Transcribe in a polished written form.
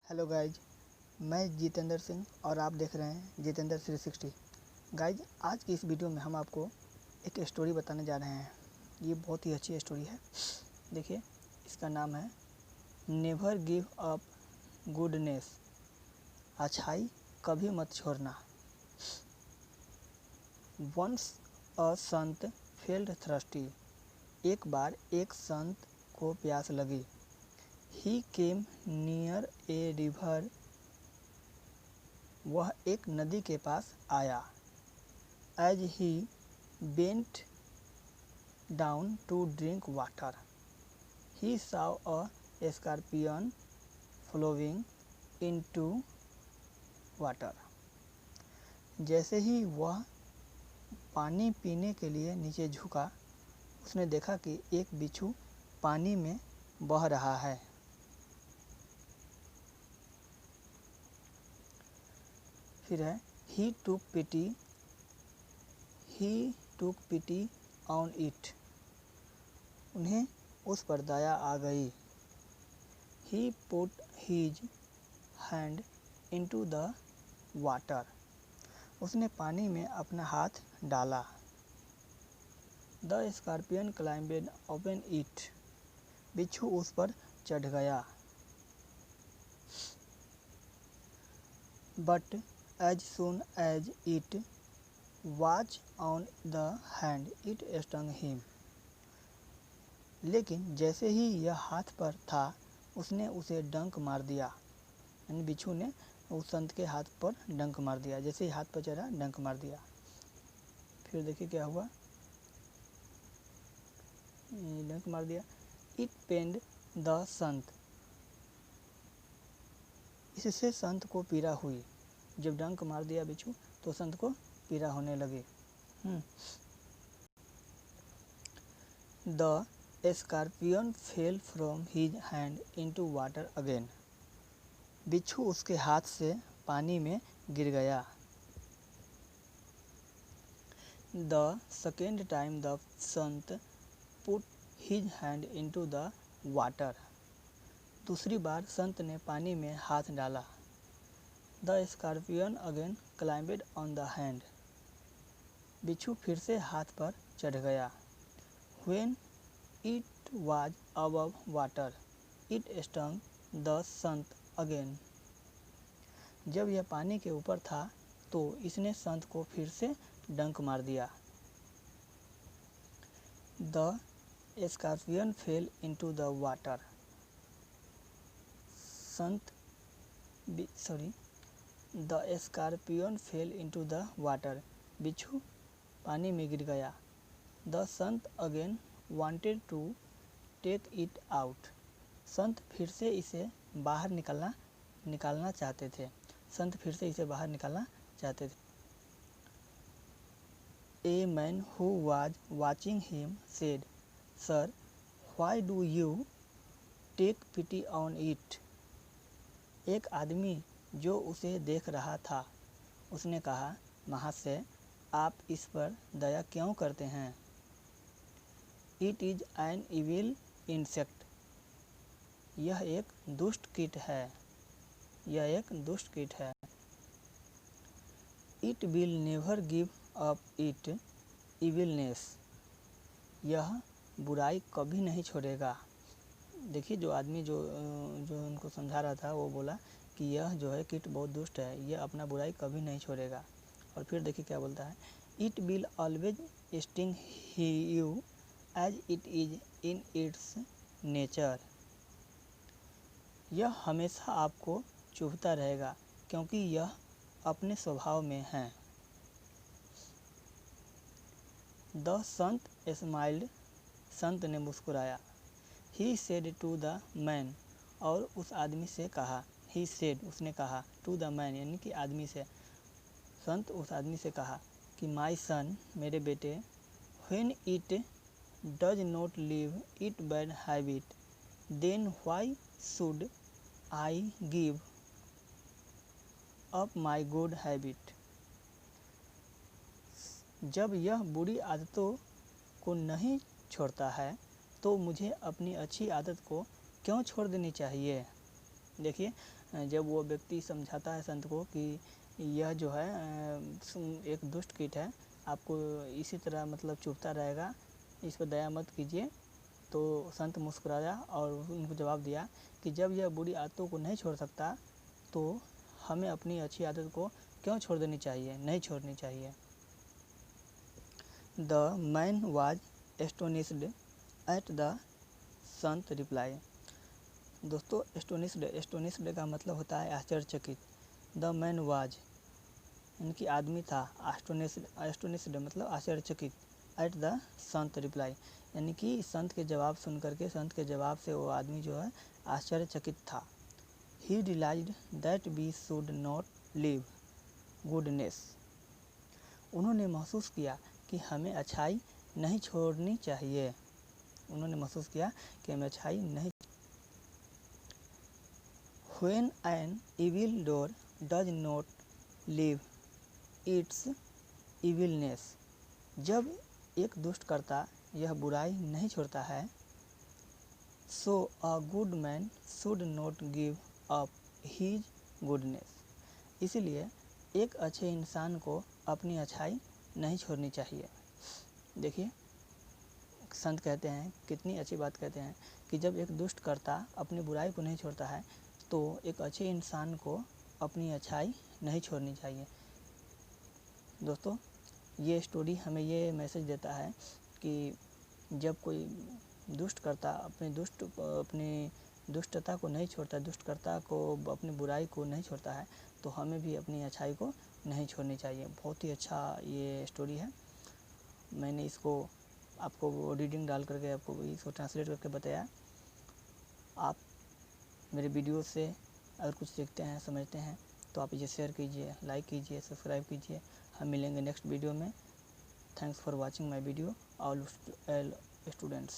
Hello guys, मैं जितेंद्र सिंह और आप देख रहे हैं जितेंद्र 360। गाइज, आज की इस वीडियो में हम आपको एक स्टोरी बताने जा रहे हैं। ये बहुत ही अच्छी स्टोरी है। देखिए, इसका नाम है नेवर गिव अप गुडनेस। अच्छाई कभी मत छोड़ना। Once a Sant failed thirsty. एक बार एक संत को प्यास लगी। He came near a river. वह एक नदी के पास आया। As he bent down to drink water, he saw a scorpion flowing into water. जैसे ही वह पानी पीने के लिए नीचे झुका, उसने देखा कि एक बिच्छू पानी में बह रहा है। फिर है he took pity on it. उन्हें उस पर दया आ गई। He put his hand into the water. उसने पानी में अपना हाथ डाला। The scorpion climbed upon it. बिच्छू उस पर चढ़ गया। But as soon as it was on the hand, it stung him. लेकिन जैसे ही यह हाथ पर था, उसने उसे डंक मार दिया। यानी बिच्छू ने उस संत के हाथ पर डंक मार दिया। जैसे ही हाथ पर चढ़ा, डंक मार दिया। फिर देखिए क्या हुआ। डंक मार दिया। इट पेंड द संत। इससे संत को पीड़ा हुई। जब डंक मार दिया बिच्छू, तो संत को पीड़ा होने लगी। The scorpion fell from his hand into water again. बिच्छू उसके हाथ से पानी में गिर गया। The second time the saint put his hand into the water. दूसरी बार संत ने पानी में हाथ डाला। The scorpion again climbed on the hand. बिच्छू फिर से हाथ पर चढ़ गया। When it was above water, it stung the Sant again. जब यह पानी के ऊपर था, तो इसने संत को फिर से डंक मार दिया। The scorpion fell into the water. The scorpion fell into the water. बिच्छू पानी में गिर गया। The Sant again wanted to take it out. संत फिर से इसे बाहर निकालना चाहते थे। संत फिर से इसे बाहर निकालना चाहते थे। A man who was watching him said, sir, why do you take pity on it. एक आदमी जो उसे देख रहा था, उसने कहा, महाशय, आप इस पर दया क्यों करते हैं। It is an evil insect. यह एक दुष्ट कीट है। यह एक दुष्ट कीट है। It will never give up it evilness. यह बुराई कभी नहीं छोड़ेगा। देखिए, जो आदमी जो उनको समझा रहा था, वो बोला कि यह जो है कीट बहुत दुष्ट है, यह अपना बुराई कभी नहीं छोड़ेगा। और फिर देखिए क्या बोलता है। It will always sting you as it is in its nature. यह हमेशा आपको चुभता रहेगा, क्योंकि यह अपने स्वभाव में है। The Sant smiled. संत ने मुस्कुराया। He said to the man. और उस आदमी से कहा। ही सेड, उसने कहा, टू द मैन, यानी कि आदमी से। संत उस आदमी से कहा कि माई सन, मेरे बेटे, when it does not leave it bad habit, then why should I give up my good habit. जब यह बुरी आदतों को नहीं छोड़ता है, तो मुझे अपनी अच्छी आदत को क्यों छोड़ देनी चाहिए। देखिए, जब वो व्यक्ति समझाता है संत को कि यह जो है एक दुष्ट कीट है, आपको इसी तरह मतलब चुभता रहेगा, इस पर दया मत कीजिए। तो संत मुस्कुराया और उनको जवाब दिया कि जब यह बुरी आदतों को नहीं छोड़ सकता तो हमें अपनी अच्छी आदत को क्यों छोड़ देनी चाहिए, नहीं छोड़नी चाहिए। The man was astonished at the Sant reply. दोस्तों एस्टोनिश्ड का मतलब होता है आश्चर्यचकित। द मैन वाज यानी कि आदमी था, एस्टोनिश्ड मतलब आश्चर्यचकित। एट द संत रिप्लाई यानी कि संत के जवाब सुन करके, संत के जवाब से वो आदमी जो है आश्चर्यचकित था। He realised that we should not leave goodness. उन्होंने महसूस किया कि हमें अच्छाई नहीं छोड़नी चाहिए। उन्होंने महसूस किया कि हमें अच्छाई नहीं। When an evil door does not leave its evilness, जब एक दुष्टकर्ता यह बुराई नहीं छोड़ता है, so a good man should not give up his goodness, इसलिए एक अच्छे इंसान को अपनी अच्छाई नहीं छोड़नी चाहिए। देखिए संत कहते हैं, कितनी अच्छी बात कहते हैं कि जब एक दुष्टकर्ता अपनी बुराई को नहीं छोड़ता है तो एक अच्छे इंसान को अपनी अच्छाई नहीं छोड़नी चाहिए। दोस्तों ये स्टोरी हमें ये मैसेज देता है कि जब कोई दुष्टकर्ता अपनी दुष्टता को नहीं छोड़ता, दुष्टकर्ता को अपनी बुराई को नहीं छोड़ता है तो हमें भी अपनी अच्छाई को नहीं छोड़नी चाहिए। बहुत ही अच्छा ये स्टोरी है। मैंने इसको आपको रीडिंग डाल करके आपको इसको ट्रांसलेट करके बताया। आप मेरे वीडियो से अगर कुछ सीखते हैं, समझते हैं तो आप इसे शेयर कीजिए, लाइक कीजिए, सब्सक्राइब कीजिए। हम मिलेंगे नेक्स्ट वीडियो में। Thanks for watching my video all students.